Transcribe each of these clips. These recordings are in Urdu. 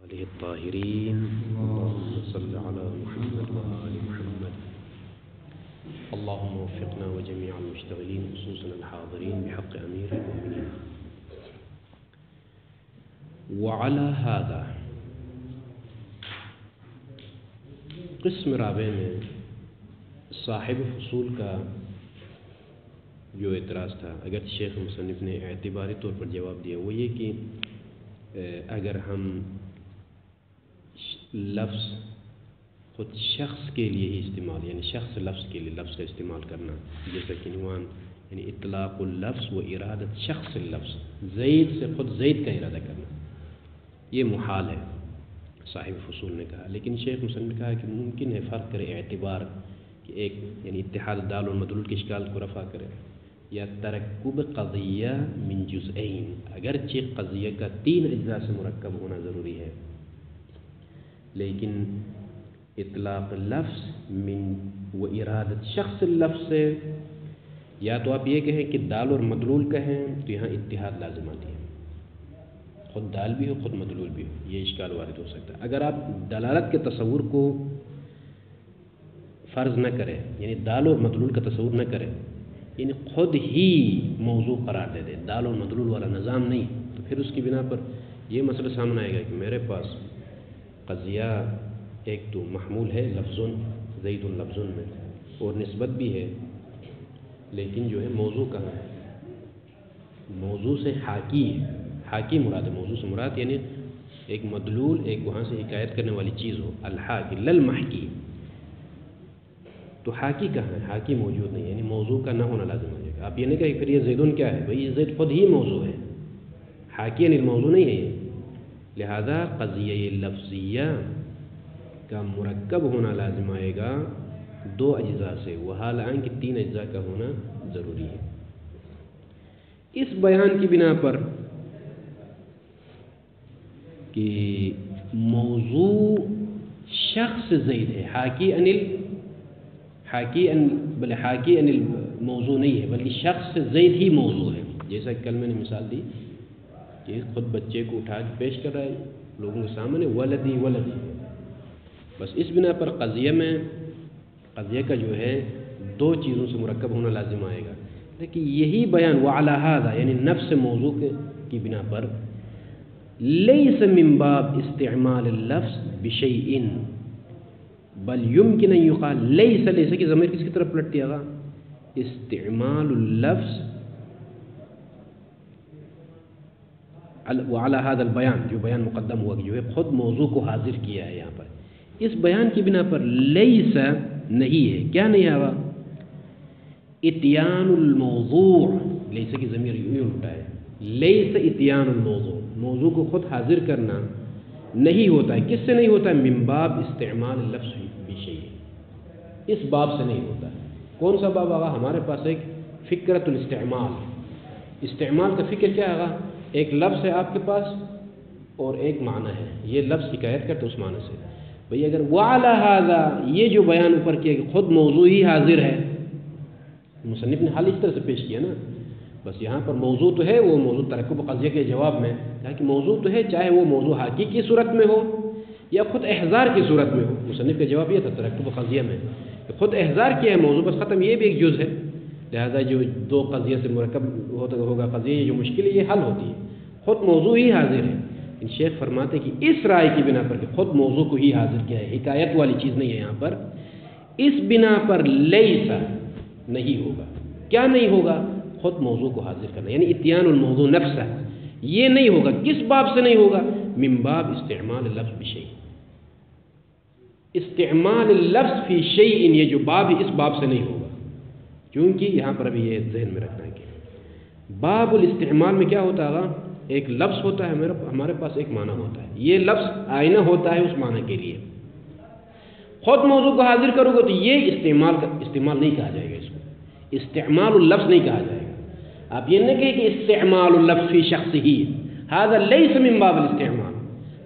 عليه الطاهرين اللهم صل على محمد وآل محمد اللهم وفقنا وجميع المشتغلين خصوصا الحاضرين بحق أمير المؤمنين. وعلى هذا قسم رابع میں صاحب فصول کا جو اعتراض تھا، اگر شیخ مصنف نے اعتباری طور پر جواب دیا، وہ یہ کہ اگر ہم لفظ خود شخص کے لیے ہی استعمال، یعنی شخص لفظ کے لیے لفظ کا استعمال کرنا، جیسا کہ عنوان یعنی اطلاق اللفظ و ارادت شخص اللفظ، زید سے خود زید کا ارادہ کرنا، یہ محال ہے صاحب فصول نے کہا. لیکن شیخ مصنف نے کہا کہ ممکن ہے فرق کرے اعتبار کہ ایک یعنی اتحاد دال و مدلول کے اشکال کو رفع کرے، یا ترکب قضیہ من جزئین، اگرچہ قضیہ کا 3 اجزاء سے مرکب ہونا ضروری ہے، لیکن اطلاق لفظ من و ارادت شخص لفظ سے، یا تو آپ یہ کہیں کہ دال اور مدلول کہیں تو یہاں اتحاد لازم آتی ہے، خود دال بھی ہو خود مدلول بھی ہو، یہ اشکال وارد ہو سکتا ہے. اگر آپ دلالت کے تصور کو فرض نہ کریں، یعنی دال اور مدلول کا تصور نہ کریں، یعنی خود ہی موضوع قرار دے دیں، دال اور مدلول والا نظام نہیں، تو پھر اس کی بنا پر یہ مسئلہ سامنے آئے گا کہ میرے پاس قضیہ ایک تو محمول ہے لفظ زید لفظ میں اور نسبت بھی ہے، لیکن جو ہے موضوع کہاں ہے؟ موضوع سے حاکی ہے، حاکی مراد ہے، موضوع سے مراد یعنی ایک مدلول، ایک وہاں سے حکایت کرنے والی چیز ہو، الحاکی للمحکی، تو حاکی کہاں ہے؟ حاکی موجود نہیں، یعنی موضوع کا نہ ہونا لازم ہو جائے گا. آپ یہ نہیں کہیں پھر یہ زیدن کیا ہے؟ بھئی یہ زید خود ہی موضوع ہے، حاکی یعنی موضوع نہیں ہے یہ. لہذا قضیہ لفظیہ کا مرکب ہونا لازم آئے گا 2 اجزاء سے، وحال آئیں کہ 3 اجزاء کا ہونا ضروری ہے. اس بیان کی بنا پر کہ موضوع شخص زید ہے، حاکی ان موضوع نہیں ہے، بلکہ شخص زید ہی موضوع ہے. جیسا کہ کل میں نے مثال دی کہ خود بچے کو اٹھا کے پیش کر رہا ہے لوگوں کے سامنے، ولدی ولدی، بس اس بنا پر قضیہ کا جو ہے 2 چیزوں سے مرکب ہونا لازم آئے گا. لیکن یہی بیان وعلی ھذا یعنی نفس موضوع کی بنا پر لیس من باب استعمال اللفظ بشیء بل يمكن ان يقال لیس کی ضمیر کس کی طرف پلٹ دیا گا؟ استعمال اللفظ وعلى هذا البیان، جو بیان مقدم ہوا جو ہے خود موضوع کو حاضر کیا ہے یہاں پر، اس بیان کی بنا پر لیس نہیں ہے. کیا نہیں آگا؟ اتیان الموضوع، لیس کی ضمیر یوں اٹھا ہے، لیس اتیان الموضوع، موضوع کو خود حاضر کرنا نہیں ہوتا ہے. کس سے نہیں ہوتا ہے؟ من باب استعمال اللفظ بشیء، اس باب سے نہیں ہوتا ہے. کون سا باب آگا؟ ہمارے پاس ایک فکرۃ الاستعمال، استعمال کا فکر کیا آگا؟ ایک لفظ ہے آپ کے پاس اور ایک معنی ہے، یہ لفظ حکایت کرتے اس معنی سے. بھئی اگر وعلی ھذا یہ جو بیان اوپر کیا کہ خود موضوع ہی حاضر ہے، مصنف نے حال اس طرح سے پیش کیا نا، بس یہاں پر موضوع تو ہے، وہ موضوع ترکب قضیہ کے جواب میں کہا کہ موضوع تو ہے، چاہے وہ موضوع حاکی کی صورت میں ہو یا خود احضار کی صورت میں ہو. مصنف کا جواب یہ تھا ترکب قضیہ میں کہ خود احضار کیا ہے موضوع، بس ختم، یہ بھی ایک جز ہے. لہذا جو 2 قضیہ سے مرکب ہوگا قضیہ، جو مشکل ہے یہ حل ہوتی ہے، خود موضوع ہی حاضر ہے. شیخ فرماتے کہ اس رائے کی بنا پر کہ خود موضوع کو ہی حاضر کیا ہے، حکایت والی چیز نہیں ہے یہاں پر، اس بنا پر لیسا نہیں ہوگا. کیا نہیں ہوگا؟ خود موضوع کو حاضر کرنا، یعنی اتیان الموضوع نفسہ، یہ نہیں ہوگا. کس باب سے نہیں ہوگا؟ من باب استعمال اللفظ بشیء، استعمال اللفظ فی شیء، یہ جو باب ہے اس باب سے نہیں ہوگا. کیونکہ یہاں پر ابھی یہ ذہن میں رکھنا ہے کہ باب الاستعمال میں کیا ہوتا ہے؟ ایک لفظ ہوتا ہے، ہمارے پاس ایک معنی ہوتا ہے، یہ لفظ آئینہ ہوتا ہے اس معنی کے لیے. خود موضوع کو حاضر کرو گے تو یہ استعمال نہیں کہا جائے گا، اس کو استعمال اللفظ نہیں کہا جائے گا. آپ یہ نہیں کہیں کہ استعمال اللفظ فی شخص ہی، ھذا لیس من باب الاستعمال،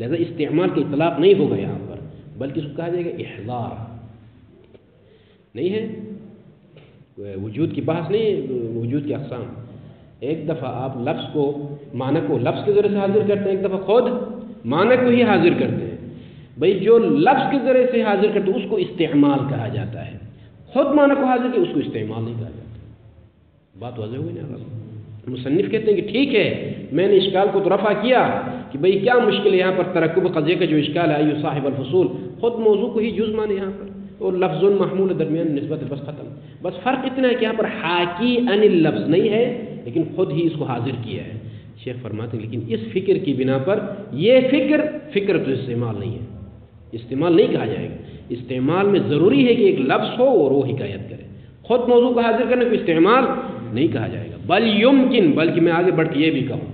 لہذا استعمال کا اطلاق نہیں ہوگا یہاں پر، بلکہ اس کو کہا جائے گا احضار. نہیں ہے وجود کی بحث نہیں ہے، وجود کی اقسام. ایک دفعہ آپ لفظ کو معنی کو لفظ کے ذریعے سے حاضر کرتے ہیں، ایک دفعہ خود معنی کو ہی حاضر کرتے ہیں. بھئی جو لفظ کے ذریعے سے حاضر کرتے ہیں اس کو استعمال کہا جاتا ہے، خود معنی کو حاضر کیا اس کو استعمال نہیں کہا جاتا. بات واضح ہوئی نا. مصنف کہتے ہیں کہ ٹھیک ہے، میں نے اشکال کو تو رفع کیا کہ بھئی کیا مشکل ہے یہاں پر ترکب قضیہ کا جو اشکال ہے ایو صاحب الفصول، خود موضوع کو ہی جز مانے یہاں پر، اور لفظ محمول درمیان نسبت بس ختم. بس فرق اتنا ہے کہ یہاں پر حاکی عن اللفظ نہیں ہے لیکن خود ہی اس کو حاضر کیا ہے. شیخ فرماتے ہیں لیکن اس فکر کی بنا پر یہ فکر تو استعمال نہیں ہے، استعمال نہیں کہا جائے گا. استعمال میں ضروری ہے کہ ایک لفظ ہو اور وہ حکایت کرے، خود موضوع کا حاضر کرنے کو استعمال نہیں کہا جائے گا. بل یمکن، بلکہ میں آگے بڑھ کے یہ بھی کہوں،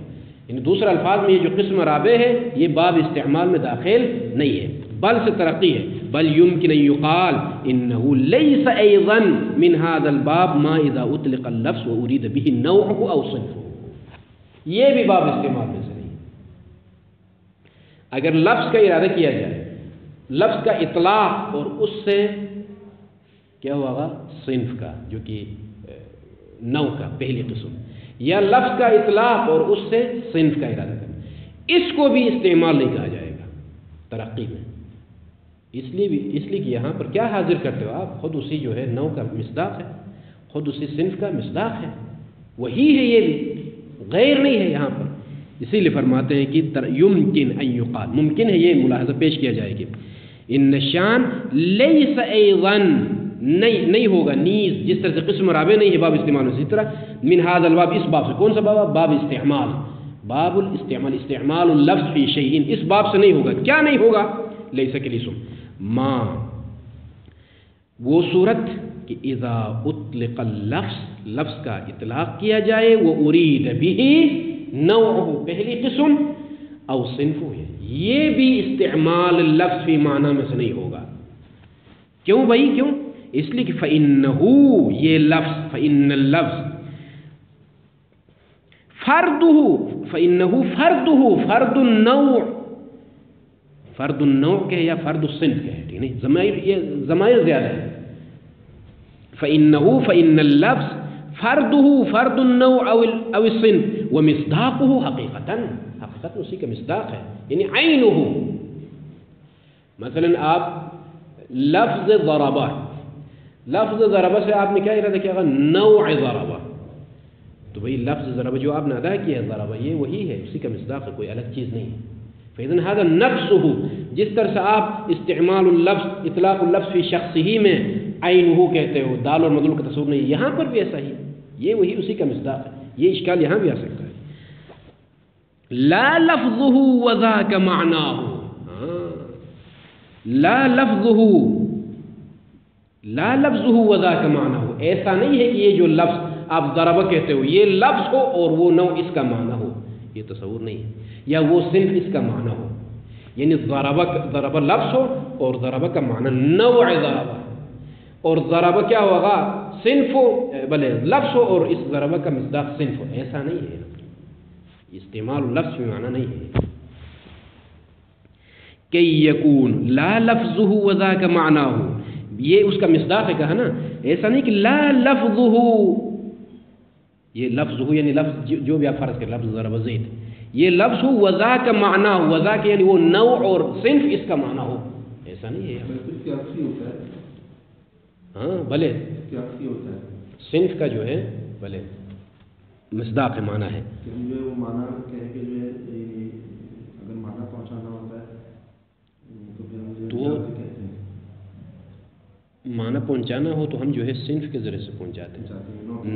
یعنی دوسرے الفاظ میں یہ جو قسم رابع ہے یہ باب استعمال میں داخل نہیں ہے، بل سے ترقی ہے. بل یمکن ان یقال انه ليس ايضا من هذا الباب ما اذا اطلق اللفظ واريد به نوعه او صنفه. یہ بھی باب استعمال میں سے نہیں. اگر لفظ کا ارادہ کیا جائے، لفظ کا اطلاق اور اس سے کیا ہوگا صنف کا جو کہ نو کا پہلی قسم، یا لفظ کا اطلاق اور اس سے صنف کا ارادہ کرنا، اس کو بھی استعمال نہیں کہا جائے گا ترقی میں. اس لیے کہ یہاں پر کیا حاضر کرتے ہو آپ، خود اسی جو ہے نو کا مصداق ہے، خود اسی صنف کا مصداق ہے، وہی ہے، یہ بھی غیر نہیں ہے یہاں پر. اسی لیے فرماتے ہیں کہ یمکن ان یقال، ممکن ہے یہ ملاحظہ پیش کیا جائے کہ ان شان لیس ایضا، نہیں ہوگا نیز، جس طرح سے قسم رابع نہیں ہے باب استعمال میں، اسی طرح من هذا الباب، اس باب سے. کون سا باب؟ باب استعمال، باب الاستعمال، استعمال اللفظ فی شیء، اس باب سے نہیں ہوگا. کیا نہیں ہوگا؟ لیس کے لیے ما، وہ صورت کہ اذا اطلق اللفظ، لفظ کا اطلاق کیا جائے، وہ ارید به نوعه پہلی قسم، او صنفه، یہ بھی استعمال اللفظ فی معنی میں سے نہیں ہوگا. کیوں بھائی کیوں؟ اس لیے کہ فإنه، یہ لفظ، فإن اللفظ فرده، فإنه فرده فرد النوع، فرد النوع کے یا فرد الصنف کے ہے، ٹھیک نہیں، یہ ضمائر زیادہ ہے. فإن اللفظ فرده فرد النوع او الصنف ومصداقه حقیقتا اسی کا مصداق ہے، یعنی عینه. مثلا آپ لفظ ضربہ، لفظ ضربہ سے آپ نے کیا ارادہ کیا؟ نوع ضربہ. تو بھئی لفظ ضربہ جو آپ نے ادا کیا ہے ضربہ، یہ وہی ہے، اسی کا مصداق ہے، کوئی الگ چیز نہیں ہے. فإذن هذا نفسه، جس طرح سے آپ استعمال اللفظ، اطلاق اللفظ فی شخصه میں عینہ کہتے ہو، دال اور مدلول کا تصور نہیں، یہاں پر بھی ایسا ہی، یہ وہی اسی کا مصداق ہے. یہ اشکال یہاں بھی آ سکتا ہے. لا لفظه وذاک معناه، لا لفظه، لا لفظه وذاک معناه، ایسا نہیں ہے کہ یہ جو لفظ آپ ضربہ کہتے ہو یہ لفظ ہو اور وہ نوع اس کا معنی ہو، یہ تصور نہیں ہے. یا وہ صنف اس کا معنی ہو، یعنی ضربہ لفظ ہو اور ضربہ کا معنی نوع ضربہ، اور ضربہ کیا ہوگا صنف ہو، بلے لفظ ہو اور اس ضربہ کا مصداق صنف ہو. ایسا نہیں ہے، استعمال لفظ میں معنی نہیں ہے. کہ یکون لا لفظه وذاک معناه، یہ اس کا مصداق ہے کہا نا. ایسا نہیں کہ لا لفظه، یہ لفظ ہو یعنی لفظ جو بھی آپ فرض کریں، لفظ ضربہ زید، یہ لفظ ہو وذاک معناه، وذاک یعنی وہ نوع اور صنف اس کا معنی ہو، ایسا نہیں ہے. ہاں بھلے صنف کا جو ہے بھلے مصداق ہے، معنی ہے. وہ معنی کہہ کے جو ہے اگر معنی پہنچانا ہوتا ہے تو معنی پہنچانا ہو تو ہم جو ہے صنف کے ذریعے سے پہنچاتے ہیں،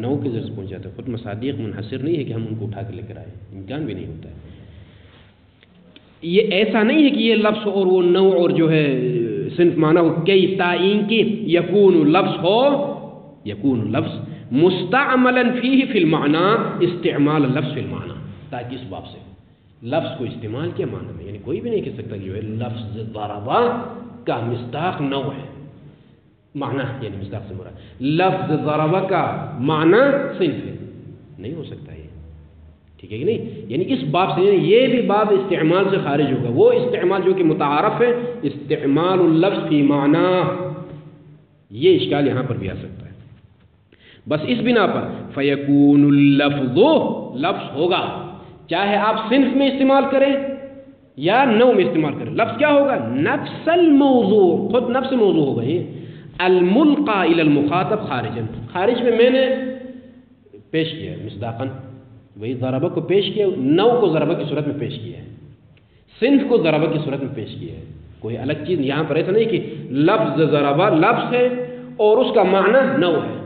نو کے ذریعے سے پہنچاتے ہیں. خود مصادیق منحصر نہیں ہے کہ ہم ان کو اٹھا کے لے کر آئے، امکان بھی نہیں ہوتا ہے. یہ ایسا نہیں ہے کہ یہ لفظ اور وہ نو اور جو ہے صنف معنی ہو، کئی تعین کی یکون لفظ ہو، یکون لفظ مستعملا فیہ فی المعنی استعمال لفظ فی المعنی، تاکہ اس باب سے لفظ کو استعمال کیا معنی میں، یعنی کوئی بھی نہیں کہہ سکتا کہ جو ہے لفظ ضربہ کا مصداق نو ہے، معنی یعنی مصداق سے مراد لفظ ضربہ کا معنی صنف ہے، نہیں ہو سکتا یہ، ٹھیک ہے کہ نہیں. یعنی اس باب سے یہ بھی باب استعمال سے خارج ہوگا. وہ استعمال جو کہ متعارف ہے، استعمال اللفظ فی معنی، یہ اشکال یہاں پر بھی آ سکتا ہے. بس اس بنا پر فیکون اللفظ، لفظ ہوگا چاہے آپ صنف میں استعمال کریں یا نو میں استعمال کریں. لفظ کیا ہوگا؟ نفس الموضوع، خود نفس موضوع ہوگا. یہ الملقى الى المخاطب خارجا، خارج میں نے پیش کیا ہے مصداقاً، وہی ضربہ کو پیش کیا، نو کو ضربہ کی صورت میں پیش کیا ہے، صنف کو ضربہ کی صورت میں پیش کیا ہے. کوئی الگ چیز یہاں پر ایسا نہیں کہ لفظ ضربہ لفظ ہے اور اس کا معنی نو ہے،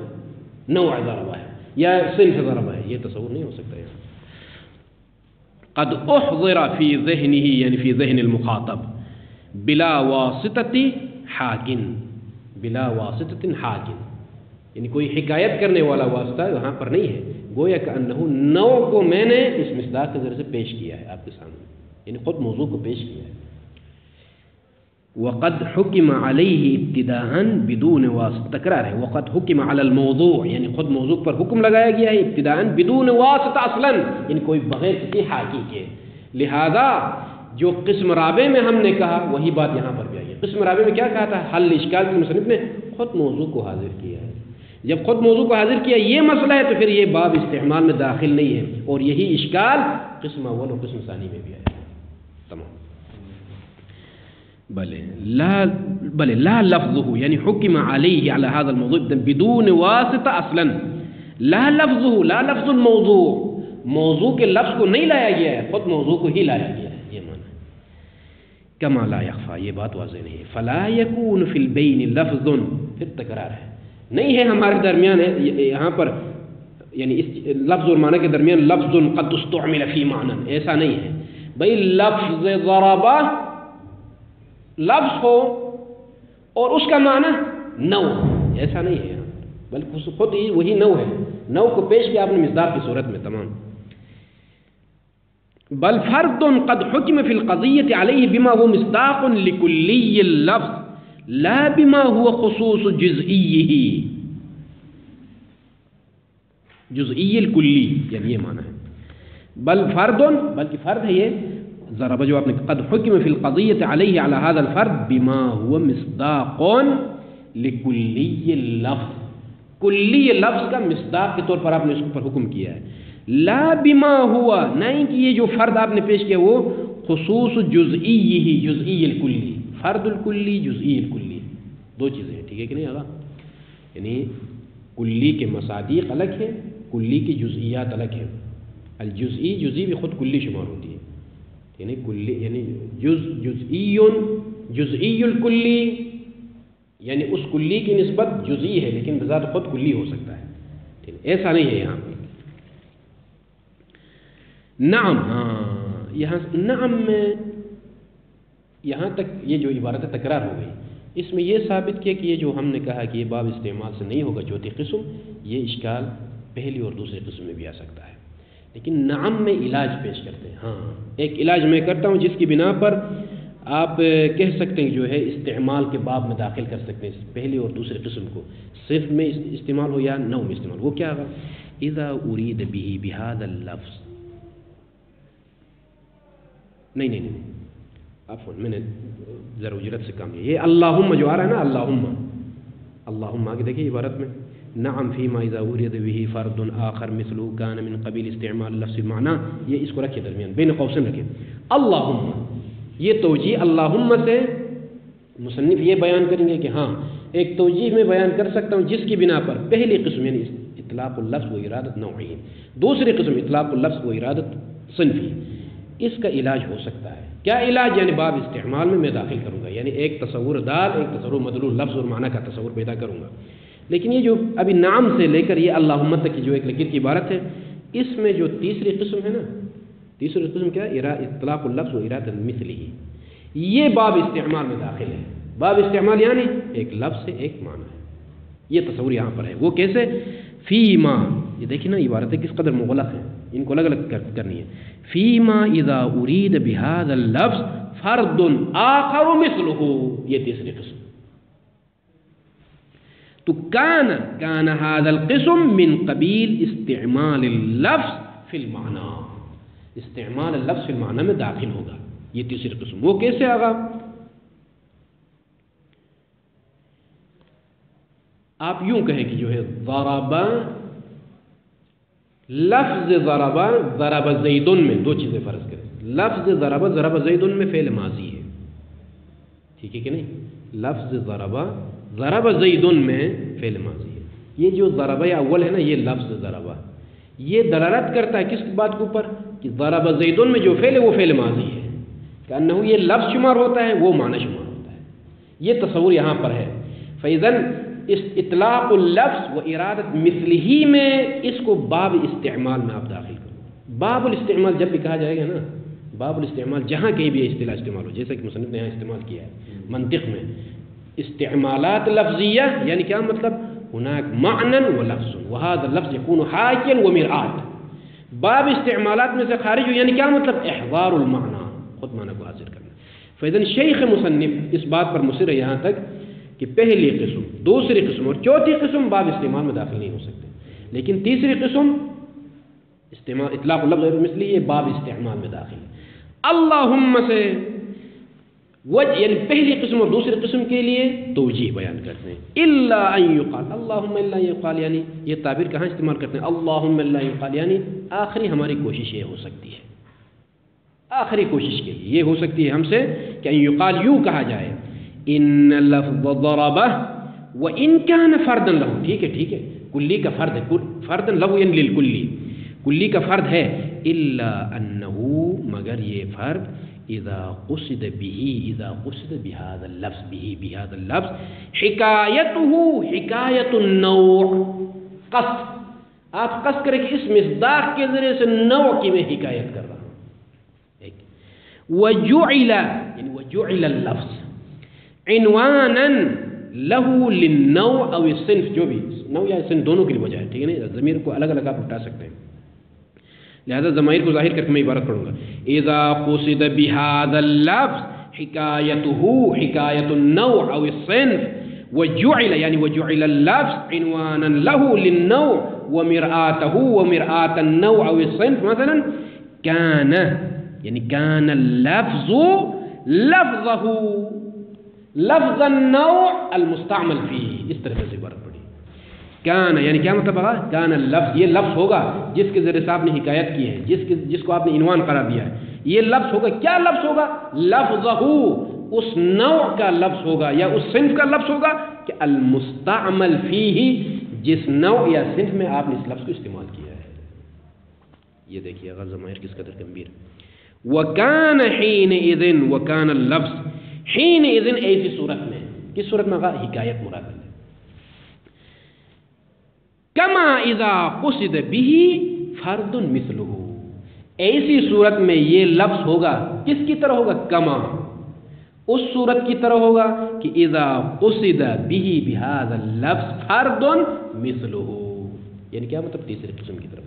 نوع ضربہ ہے یا صنف ضربہ ہے، یہ تصور نہیں ہو سکتا ہے. قد احضر فی ذہنہ یعنی فی ذہن المخاطب بلا واسطۃ حاکن، بلا واسطۃ حاکن یعنی کوئی حکایت کرنے والا واسطہ وہاں پر نہیں ہے. گویا کہ انہ نو کو میں نے اس مصداق کے ذریعے سے پیش کیا ہے آپ کے سامنے، یعنی خود موضوع کو پیش کیا ہے. وقد حکم علیہ ابتداء بدون واسطہ، تکرار ہے، وقد حکم علی الموضوع یعنی خود موضوع پر حکم لگایا گیا ہے ابتداء بدون واسطہ اصلا، یعنی کوئی بغیر کسی حاکی کے. لہذا جو قسم رابع میں ہم نے کہا وہی بات یہاں پر بھی آئی ہے. قسم رابع میں کیا کہا تھا؟ حل اشکال کے مصنف نے خود موضوع کو حاضر کیا ہے. جب خود موضوع کو حاضر کیا یہ مسئلہ ہے تو پھر یہ باب استعمال میں داخل نہیں ہے، اور یہی اشکال قسم اول اور قسم ثانی میں بھی آیا. تمام. بلے لا لفظه یعنی حکم علیہ علی هذا الموضوع بدون واسطہ اصلا. لا لفظه، لا لفظ الموضوع، موضوع کے لفظ کو نہیں لایا گیا ہے، خود موضوع کو ہی لایا گیا ہے، یہ معنی ہے. کما لا یخفا، یہ بات واضح نہیں ہے. فلا یکون فی البین لفظ، پھر تکرار ہے، نہیں ہے ہمارے درمیان ہے یہاں پر، یعنی اس لفظ اور معنی کے درمیان لفظ قد استعمل فی معنی، ایسا نہیں ہے. بھئی لفظ ضربہ لفظ ہو اور اس کا معنی نو، ایسا نہیں ہے یہاں، بلکہ خود ہی وہی نو ہے، نو کو پیش کیا آپ نے مصداق کی صورت میں. تمام. بل فرد قد حکم فی القضیۃ علیہ بما هو مصداق لکلی اللفظ لا بما هو خصوص جزئیہ، جزئی الکلی یعنی یہ معنی ہے. بل فرد، بلکہ فرد ہے یہ ضربہ جو آپ نے، قد حکم فی القضیۃ علیہ علی هذا الفرد بما هو مصداق لکلی اللفظ، کلی لفظ کا مصداق کے طور پر آپ نے اس پر حکم کیا ہے. لا بما ہوا، نہیں کہ یہ جو فرد آپ نے پیش کیا وہ خصوص جزئی، جزئی الکلی، فرد الکلی جزئی الکلی، دو چیزیں ہیں. ٹھیک ہے کہ نہیں آگا؟ یعنی کلی کے مصادیق الگ ہیں، کلی کی جزئیات الگ ہیں. الجزئی، جزئی بھی خود کلی شمار ہوتی ہے، یعنی کلی یعنی جزئی الکلی یعنی اس کلی کی نسبت جزئی ہے لیکن بذات خود کلی ہو سکتا ہے. ٹھیک ہے، ایسا نہیں ہے یہاں پہ. نعم، ہاں یہاں نعم میں یہاں تک یہ جو عبارت تکرار ہو گئی، اس میں یہ ثابت کیا کہ یہ جو ہم نے کہا کہ یہ باب استعمال سے نہیں ہوگا چوتھی قسم، یہ اشکال پہلی اور دوسری قسم میں بھی آ سکتا ہے. لیکن نعم میں علاج پیش کرتے ہیں. ہاں ایک علاج میں کرتا ہوں جس کی بنا پر آپ کہہ سکتے ہیں جو ہے استعمال کے باب میں داخل کر سکتے ہیں پہلی اور دوسری قسم کو، صرف میں استعمال ہو یا نو میں استعمال. وہ کیا ہوگا؟ اذا اريد به بهذا اللفظ، نہیں عفوا میں نے ذرا اجرت سے کام لیا. یہ اللہم جو آ رہا ہے نا، اللہم آگے دیکھیے عبارت میں، نعم فیما اذا اريد به فرد آخر مثله كان من قبیل استعمال لفظ معنی، یہ اس کو رکھے درمیان بین قوسین رکھے. اللہم، یہ توجیہ اللہم سے مصنف یہ بیان کریں گے کہ ہاں ایک توجیہ میں بیان کر سکتا ہوں جس کی بنا پر پہلی قسم یعنی اطلاق اللفظ و ارادت نوعی، دوسری قسم اطلاق اللفظ و ارادت صنفی. اس کا علاج ہو سکتا ہے. کیا علاج؟ یعنی باب استعمال میں داخل کروں گا، یعنی ایک تصور دال، ایک تصور مدلول لفظ اور معنی کا تصور پیدا کروں گا. لیکن یہ جو ابھی نام سے لے کر یہ اللہم تک کی جو ایک لکیر کی عبارت ہے، اس میں جو تیسری قسم ہے نا، تیسری قسم کیا ہے؟ اطلاق اللفظ و ارادت مثلہ، یہ باب استعمال میں داخل ہے. باب استعمال یعنی ایک لفظ سے ایک معنی ہے، یہ تصور یہاں پر ہے. وہ کیسے؟ فیما، یہ دیکھیں نا عبارتیں کس قدر مغلق ہیں، ان کو الگ الگ کرنی ہے. فیما اذا اريد بهذا اللفظ فرد آخر مثله، یہ تیسری قسم. تو کان هذا القسم من قبیل استعمال اللفظ فی المعنی، استعمال اللفظ فی المعنی میں داخل ہوگا یہ تیسری قسم. وہ کیسے آگا؟ آپ یوں کہیں کہ جو ہے ضربا، لفظ ضربا، ضرب زیدن میں دو چیزیں فرض کریں. لفظ ضرب ضرب زید میں فعل ماضی ہے، ٹھیک ہے کہ نہیں؟ لفظ ضرب زید میں فعل ماضی ہے. یہ جو ضرب اول ہے نا، یہ لفظ ضرب یہ دلالت کرتا ہے کس بات کے اوپر کہ ضرب زید میں جو فعل ہے وہ فعل ماضی ہے، کہ انہو یہ لفظ شمار ہوتا ہے، وہ معنی شمار ہوتا ہے. یہ تصور یہاں پر ہے. فإذن اس اطلاق اللفظ و ارادت مثلہ میں اس کو باب استعمال میں آپ داخل کرو. باب الاستعمال جب بھی کہا جائے گا نا، باب الاستعمال جہاں کہیں بھی اصطلاح استعمال ہو، جیسا کہ مصنف نے یہاں استعمال کیا ہے منطق میں استعمالات لفظیہ، یعنی کیا مطلب؟ هناك معنى ولفظ وهذا اللفظ يكون حاكيا ومرآت. باب استعمالات میں سے خارج ہو، یعنی کیا مطلب؟ احضار المعنى، خود معنی کو حاضر کرنا. فإذن شیخ مصنف اس بات پر مصر ہے یہاں تک کہ پہلی قسم، دوسری قسم اور چوتھی قسم باب استعمال میں داخل نہیں ہو سکتے، لیکن تیسری قسم استعمال اطلاق اللفظ غیر مثلی یہ باب استعمال میں داخل ہے. اللہم سے وجہ، یعنی پہلی قسم اور دوسری قسم کے لیے توجیہ بیان کرتے ہیں. الا ان یقال، اللہم الا یقال، یعنی یہ تعبیر کہاں استعمال کرتے ہیں؟ اللہم الا یقال، یعنی آخری ہماری کوشش یہ ہو سکتی ہے، آخری کوشش کے لیے یہ ہو سکتی ہے ہم سے کہ ان یقال یوں کہا جائے ان لفظ ضربہ وان کان فردا لہ، ٹھیک ہے ٹھیک ہے، کلی کا فرد ہے، فردا لہ یعنی للکلی، کلی کا فرد ہے. الا انہ، مگر یہ فرد اذا قصد بهذا اللفظ حکایتہ حکایت النوع، قصد، آپ قصد کریں کہ اس مصداق کے ذریعے سے نوع کی میں حکایت کر رہا ہوں. وجعل، یعنی وجعل اللفظ عنوانا له للنوع او الصنف، جو بھی نوع یا صنف دونوں کے لیے وجہ ہے، ٹھیک ہے نا؟ ضمیر کو الگ الگ آپ اٹھا سکتے ہیں، لہذا ضمائر کو ظاہر کر کے میں عبارت پڑھوں گا. اذا قصد بهذا اللفظ حکایتہ حکایت النوع او الصنف وجعل، یعنی وجعل اللفظ عنوانا له للنوع ومرآته ومرآة النوع او الصنف. مثلا كان، یعنی كان اللفظ لفظه لفظ النوع المستعمل فيه، اس طرح سے عبارت پڑھی. کان یعنی کیا مطلب ہے؟ کان اللفظ، یہ لفظ ہوگا جس کے ذریعے سے آپ نے حکایت کی ہے، جس کو آپ نے عنوان قرار دیا ہے. یہ لفظ ہوگا، کیا لفظ ہوگا؟ لفظہ، اس نوع کا لفظ ہوگا یا اس صنف کا لفظ ہوگا کہ المستعمل فیہ، جس نوع یا صنف میں آپ نے اس لفظ کو استعمال کیا ہے. یہ دیکھیے غرض ضمائر کس قدر گمبھیر. وکان حینئذ، وکان اللفظ حینئذ، ایسی صورت میں، کس صورت میں؟ حکایت مراد ہے. کما اذا قصد به فرد مثلہ، ایسی صورت میں یہ لفظ ہوگا کس کی طرح ہوگا؟ کما، اس صورت کی طرح ہوگا کہ اذا قصد به بهذا اللفظ فرد مثلہ، یعنی کیا مطلب؟ تیسری قسم کی طرف.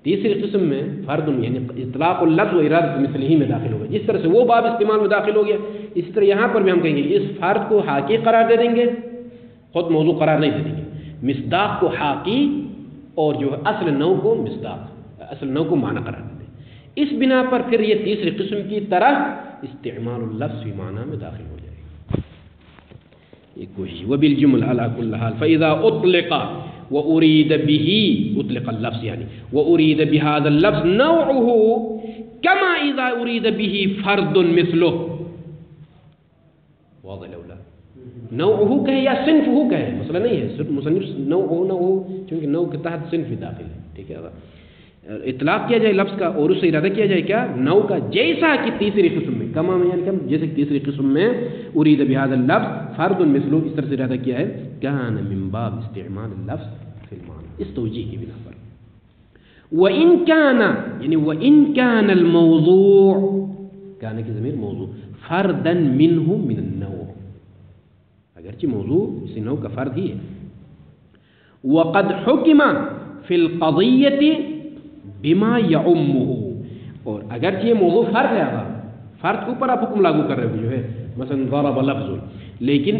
تیسری قسم میں فرد یعنی اطلاق اللفظ و ارادت مثلہ میں داخل ہوگا. جس طرح سے وہ باب استعمال میں داخل ہو گیا، اسی طرح یہاں پر بھی ہم کہیں گے اس فرد کو حاکی قرار دے دیں گے، خود موضوع قرار نہیں دے دیں گے. مصداق کو حاکی اور جو اصل نوع کو مصداق، اصل نوع کو معنی قرار دے دیں. اس بنا پر پھر یہ تیسری قسم کی طرح استعمال اللفظ فی معنی میں داخل ہو جائے گا. ایک کوشش. وبالجمل علی کل حال فاذا اطلق واريد به، اطلق اللفظ یعنی واريد بهذا اللفظ نوعه كما اذا اريد به فرد مثله. واضح لولا نوعه کہے یا صنفه کہے مسئلہ نہیں ہے، مصنف نوعه چونکہ نوع کے تحت صنف بھی داخل ہے، ٹھیک ہے. اطلاق کیا جائے لفظ کا اور اس سے ارادہ کیا جائے کیا؟ نوع کا، جیسا کہ تیسری قسم میں کما میں، یعنی جیسے کہ تیسری قسم میں اريد بهذا اللفظ فرد مثله، اس طرح سے ارادہ کیا ہے. كان من باب استعمال اللفظ في المعنى، اس توجیہ کی بنا پر. وان كان، یعنی وان كان الموضوع، كان کی ضمیر موضوع، فردا منه من النوع، اگرچہ موضوع اسی نوع کا فرد ہی ہے. وقد حکم فی القضیۃ بما یعمہ، اور اگرچہ یہ موضوع فرد ہے، فرد کے اوپر آپ حکم لاگو کر رہے ہو جو ہے مثلا ضرب لفظ، لیکن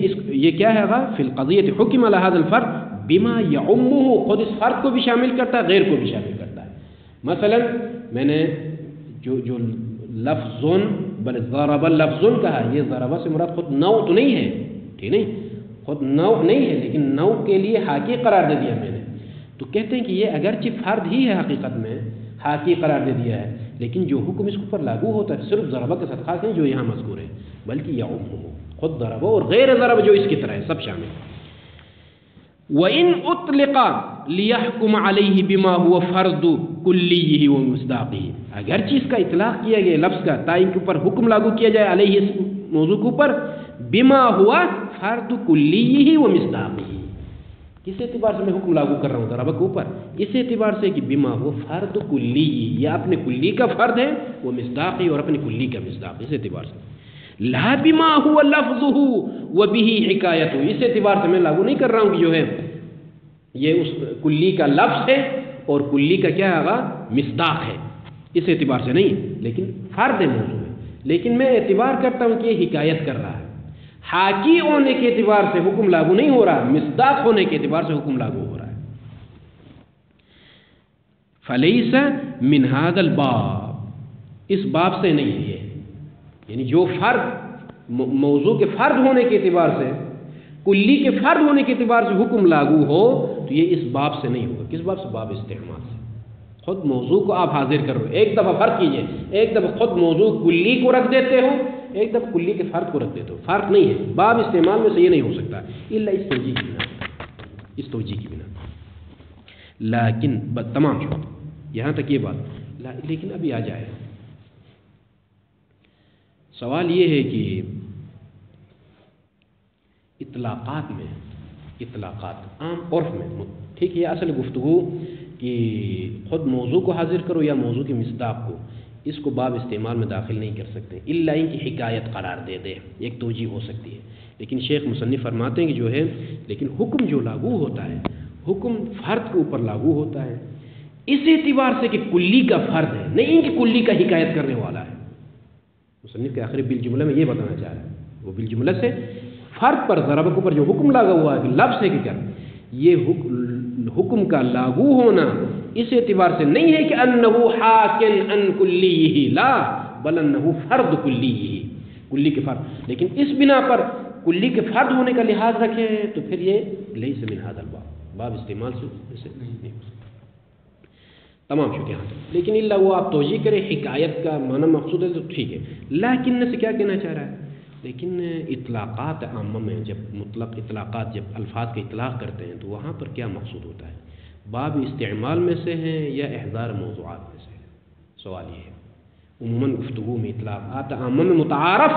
یہ کیا ہے؟ فی القضیۃ حکم علی هذا الفرد بما یعمہ، خود اس فرد کو بھی شامل کرتا ہے، غیر کو بھی شامل کرتا ہے. مثلا میں نے جو لفظ بل ضرب لفظ کہا، یہ ضرب سے مراد خود نوع تو نہیں ہے، ٹھیک نہیں، خود نوع نہیں ہے، لیکن نوع کے لیے حاکی قرار دے دیا میں نے. تو کہتے ہیں کہ یہ اگرچہ فرد ہی ہے، حقیقت میں حاکی قرار دے دیا ہے، لیکن جو حکم اس کے اوپر لاگو ہوتا ہے صرف ضربہ کے ساتھ خاص نہیں جو یہاں مذکور ہے، بلکہ یعم خود ضربہ اور غیر ضربہ جو اس کی طرح ہے سب شامل۔ وَإِنْ أُطْلِقَ لِيَحْكُمَ عَلَيْهِ بِمَا هُوَ فَرْضُ كُلِّيِّهِ وَمِصْدَاقِهِ، اگر چیز کا اطلاق کیا گیا لفظ کا تائین کے اوپر حکم لاگو کیا جائے علیہ اس موضوع کے اوپر بما ہوا فرد کلیہ ومصداقہ، کس اعتبار سے میں حکم لاگو کر رہا ہوں ضربہ کے اوپر؟ اس اعتبار سے کہ بما ہوا فرد کلیہ، یا اپنے کلی کا فرد ہے، وہ مصداقی اور اپنے کلی کا مصداق، اس اعتبار سے لا بما هو لفظه وبه حکایته، اس اعتبار سے میں لاگو نہیں کر رہا ہوں کہ جو ہے یہ اس کلی کا لفظ ہے اور کلی کا کیا ہے مصداق ہے، اس اعتبار سے نہیں، لیکن فرد موضوع ہے، لیکن میں اعتبار کرتا ہوں کہ یہ حکایت کر رہا ہے، حاکی ہونے کے اعتبار سے حکم لاگو نہیں ہو رہا، مصداق ہونے کے اعتبار سے حکم لاگو ہو رہا ہے۔ فلیس من هذا الباب، اس باب سے نہیں ہے، یعنی جو فرد موضوع کے فرد ہونے کے اعتبار سے کلی کے فرد ہونے کے اعتبار سے حکم لاگو ہو تو یہ اس باب سے نہیں ہوگا۔ کس باب سے؟ باب استعمال سے۔ خود موضوع کو آپ حاضر کر رہے ہو، ایک دفعہ فرق کیجئے، ایک دفعہ خود موضوع کلی کو رکھ دیتے ہو، ایک دفعہ کلی کے فرد کو رکھ دیتے ہو، فرق نہیں ہے، باب استعمال میں سے یہ نہیں ہو سکتا الا اس توجیہ کی بنا، اس توجیہ کی بنا۔ لیکن تمام شو یہاں تک یہ بات، لیکن ابھی آ جائے سوال یہ ہے کہ اطلاقات میں، اطلاقات عام عرف میں ٹھیک ہے، اصل گفتگو کہ خود موضوع کو حاضر کرو یا موضوع کے مصداق کو، اس کو باب استعمال میں داخل نہیں کر سکتے الا ان کی حکایت قرار دے دے، ایک توجیہ ہو سکتی ہے، لیکن شیخ مصنف فرماتے ہیں کہ جو ہے لیکن حکم جو لاگو ہوتا ہے، حکم فرد کے اوپر لاگو ہوتا ہے اس اعتبار سے کہ کلی کا فرد ہے، نہیں کہ کلی کا حکایت کرنے والا ہے۔ مصنف کے آخری بالجملہ میں یہ بتانا چاہ رہا ہے، وہ بالجملہ سے فرد پر ضرب کے اوپر جو حکم لگا ہوا ہے کہ لفظ ہے کہ کیا، یہ حکم کا لاگو ہونا اس اعتبار سے نہیں ہے کہ انہو حاکن ان کلیہ، لا بل انہو فرد کلیہ، کلی کے فرد، لیکن اس بنا پر کلی کے فرد ہونے کا لحاظ رکھے تو پھر یہ لیس من ھذا الباب، باب استعمال سے نہیں ہو سکتا۔ تمام شکریہ، لیکن اللہ وہ آپ توجیہ کریں حکایت کا معنی مقصود ہے تو ٹھیک ہے، لیکن سے کیا کہنا چاہ رہا ہے؟ لیکن اطلاقات عامہ میں جب مطلق اطلاقات جب الفاظ کے اطلاق کرتے ہیں تو وہاں پر کیا مقصود ہوتا ہے؟ باب استعمال میں سے ہیں یا احضار موضوعات میں سے؟ سوال یہ ہے۔ عموماً گفتگو میں اطلاقات عامہ میں متعارف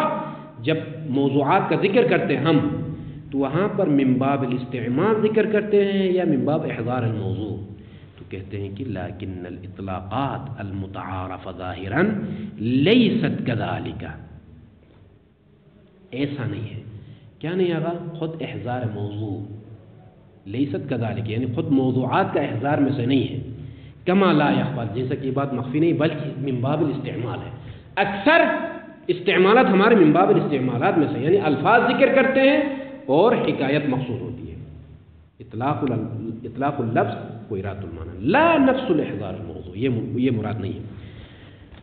جب موضوعات کا ذکر کرتے ہیں ہم تو وہاں پر من باب الاستعمال ذکر کرتے ہیں یا من باب احضار الموضوع؟ تو کہتے ہیں کہ لیکن الاطلاقات المتعارف ظاہرا لیست کذالک، ایسا نہیں ہے، کیا نہیں آگا؟ خود احضار موضوع، لیست کذالک یعنی خود موضوعات کا احضار میں سے نہیں ہے، کما لا یخفى، جیسا کہ یہ بات مخفی نہیں بلکہ من باب الاستعمال ہے، اکثر استعمالات ہمارے من باب الاستعمالات میں سے، یعنی الفاظ ذکر کرتے ہیں اور حکایت مقصود ہوتی ہے، اطلاق اللفظ و ارادۃ المعنی، لا نفس الاحضار الموضوع، یہ مراد نہیں ہے۔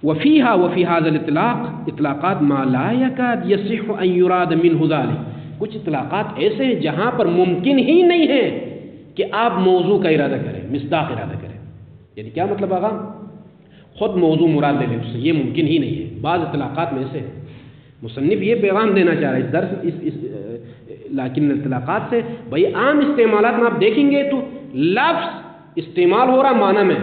وفیہا وفی هذا الاطلاق اطلاقات ما لا یکاد یصح ان یراد منہ ذلک، کچھ اطلاقات ایسے ہیں جہاں پر ممکن ہی نہیں ہے کہ آپ موضوع کا ارادہ کریں، مصداق ارادہ کریں، یعنی کیا مطلب آگا؟ خود موضوع مراد لے لیں اس سے، یہ ممکن ہی نہیں ہے، بعض اطلاقات میں سے مصنف یہ پیغام دینا چاہ رہا ہے اس درس لیکن اطلاقات سے بھئی عام استعمالات میں آپ دیکھیں گے تو لفظ استعمال ہو رہا معنی میں،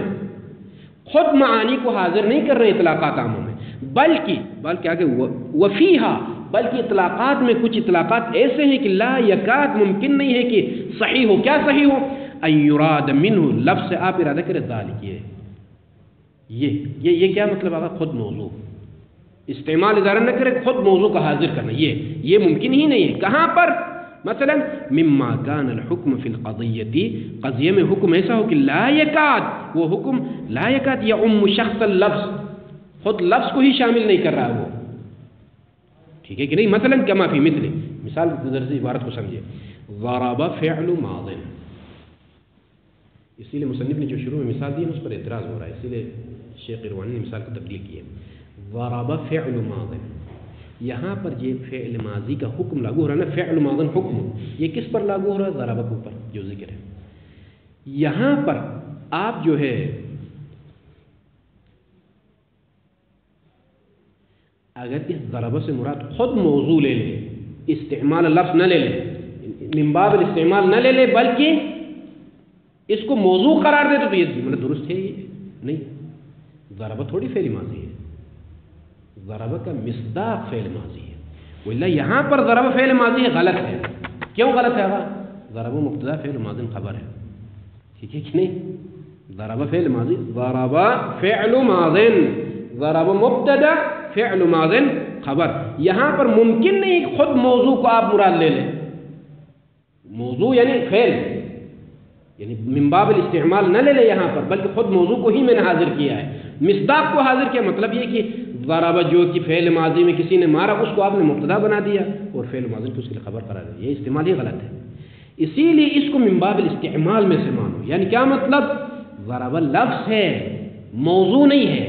خود معانی کو حاضر نہیں کر رہے اطلاقات عاموں میں، بلکہ آگے وفیہا، بلکہ اطلاقات میں کچھ اطلاقات ایسے ہیں کہ لا یکاد ممکن نہیں ہے کہ صحیح ہو، کیا صحیح ہو؟ ان یراد منہ، لفظ سے آپ ارادہ کریں ذالک، یہ کیا مطلب آگا؟ خود موضوع استعمال اظہار نہ کرے، خود موضوع کا حاضر کرنا، یہ ممکن ہی نہیں ہے۔ کہاں پر؟ مثلا مما کان الحکم فی القضیۃ، قضیے میں حکم ایسا ہو کہ لا یکاد، وہ حکم لا یکاد یعم شخص اللفظ، خود لفظ کو ہی شامل نہیں کر رہا وہ، ٹھیک ہے کہ نہیں؟ مثلا کما فی مثل، مثال کی درجے عبارت کو سمجھے، ضرب فعل ماض، اسی لیے مصنف نے جو شروع میں مثال دی ہے اس پر اعتراض ہو رہا ہے، اسی لیے شیخ اروانی نے مثال کو تبدیل کی ہے۔ ضرب فعل ماض، یہاں پر یہ فعل ماضی کا حکم لاگو ہو رہا ہے نا، فعل ماض حکم، یہ کس پر لاگو ہو رہا ہے؟ ضرب کے اوپر جو ذکر ہے۔ یہاں پر آپ جو ہے اگر اس ضرب سے مراد خود موضوع لے لے، استعمال لفظ نہ لے لے، من باب الاستعمال نہ لے لے، بلکہ اس کو موضوع قرار دے تو یہ جملہ درست ہے؟ یہ نہیں، ضرب تھوڑی فعل ماضی ہے، ضرب کا مصداق فعل ماضی ہے، ولا یہاں پر ضرب فعل ماضی ہے، غلط ہے۔ کیوں غلط ہے؟ ضرب مبتدا فعل ماضی خبر ہے، ٹھیک ہے کہ نہیں؟ ضرب فعل ماضی، ضرب فعل ماضی، ضرب مبتدا فعل ماضی خبر۔ یہاں پر ممکن نہیں خود موضوع کو آپ مراد لے لیں، موضوع یعنی فعل، یعنی من باب الاستعمال نہ لے لے یہاں پر، بلکہ خود موضوع کو ہی میں نے حاضر کیا ہے، مصداق کو حاضر کیا۔ مطلب یہ کہ ضرب جو کہ فعل ماضی میں کسی نے مارا، اس کو آپ نے مبتدا بنا دیا اور فعل ماضی کو اس کے لیے خبر قرار دیا، یہ استعمال ہی غلط ہے۔ اسی لیے اس کو من باب الاستعمال میں سے مانو، یعنی کیا مطلب؟ ضرب لفظ ہے، موضوع نہیں ہے،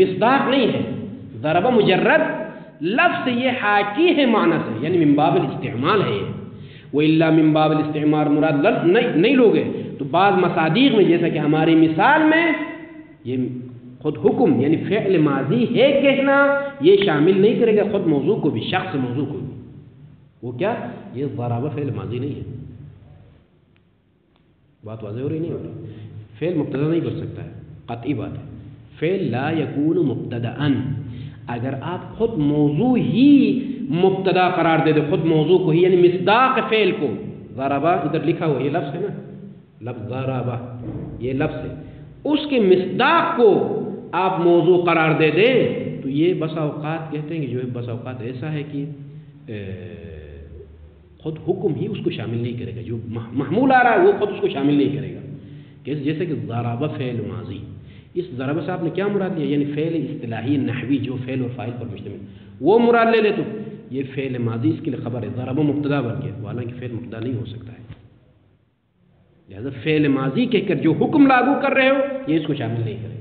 مصداق نہیں ہے، ضرب مجرد لفظ یہ حاکی ہے معنی سے، یعنی من باب الاستعمال ہے۔ وَإِلَّا من باب الاستعمال مراد لفظ نہیں لوگے تو بعض مصادیق میں، جیسا کہ ہماری مثال میں، یہ خود حکم یعنی فعل ماضی ہے کہنا یہ شامل نہیں کرے گا خود موضوع کو بھی، شخص موضوع کو بھی۔ وہ کیا؟ یہ ضرب فعل ماضی نہیں ہے۔ بات واضح ہو رہی نہیں ہو رہی؟ فعل مبتدا نہیں کر سکتا ہے، قطعی بات ہے۔ فعل لا یکون مبتدأ، اگر آپ خود موضوع ہی مبتدا قرار دے دے، خود موضوع کو ہی، یعنی مصداق فعل کو، ضربہ ادھر لکھا ہوا یہ لفظ ہے نا، لفظ ضربہ یہ لفظ ہے، اس کے مصداق کو آپ موضوع قرار دے دیں تو یہ بسا اوقات کہتے ہیں کہ جو بسا اوقات ایسا ہے کہ خود حکم ہی اس کو شامل نہیں کرے گا، جو محمول آ رہا ہے وہ خود اس کو شامل نہیں کرے گا۔ جیسے کہ ضرب فعل ماضی، اس ضرب سے آپ نے کیا مراد لیا؟ یعنی فعل اصطلاحی نحوی جو فعل اور فاعل پر مشتمل، وہ مراد لے لے تو یہ فعل ماضی اس کے لیے خبر ہے، ضرب مبتدا بن گیا، حالانکہ فعل مبتدا نہیں ہو سکتا ہے۔ لہذا فعل ماضی کہہ کر جو حکم لاگو کر رہے ہو یہ اس کو شامل نہیں کرے،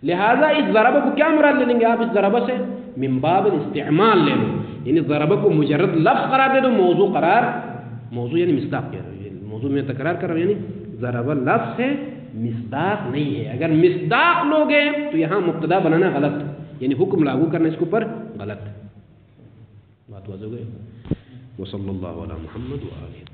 لہذا اس ضرب کو کیا مراد لے لیں گے آپ؟ اس ضرب سے من باب الاستعمال لے لو، یعنی ضرب کو مجرد لفظ قرار دے دو، موضوع قرار، موضوع یعنی مصداق کہہ رہے ہو، موضوع میں تکرار کر رہا ہوں، یعنی ضرب لفظ ہے، مصداق نہیں ہے۔ اگر مصداق لوگے تو یہاں مبتدا بنانا غلط، یعنی حکم لاگو کرنا اس کے اوپر غلط۔ بات واضح ہو گئی؟ وصلی اللہ علی محمد وآلہ۔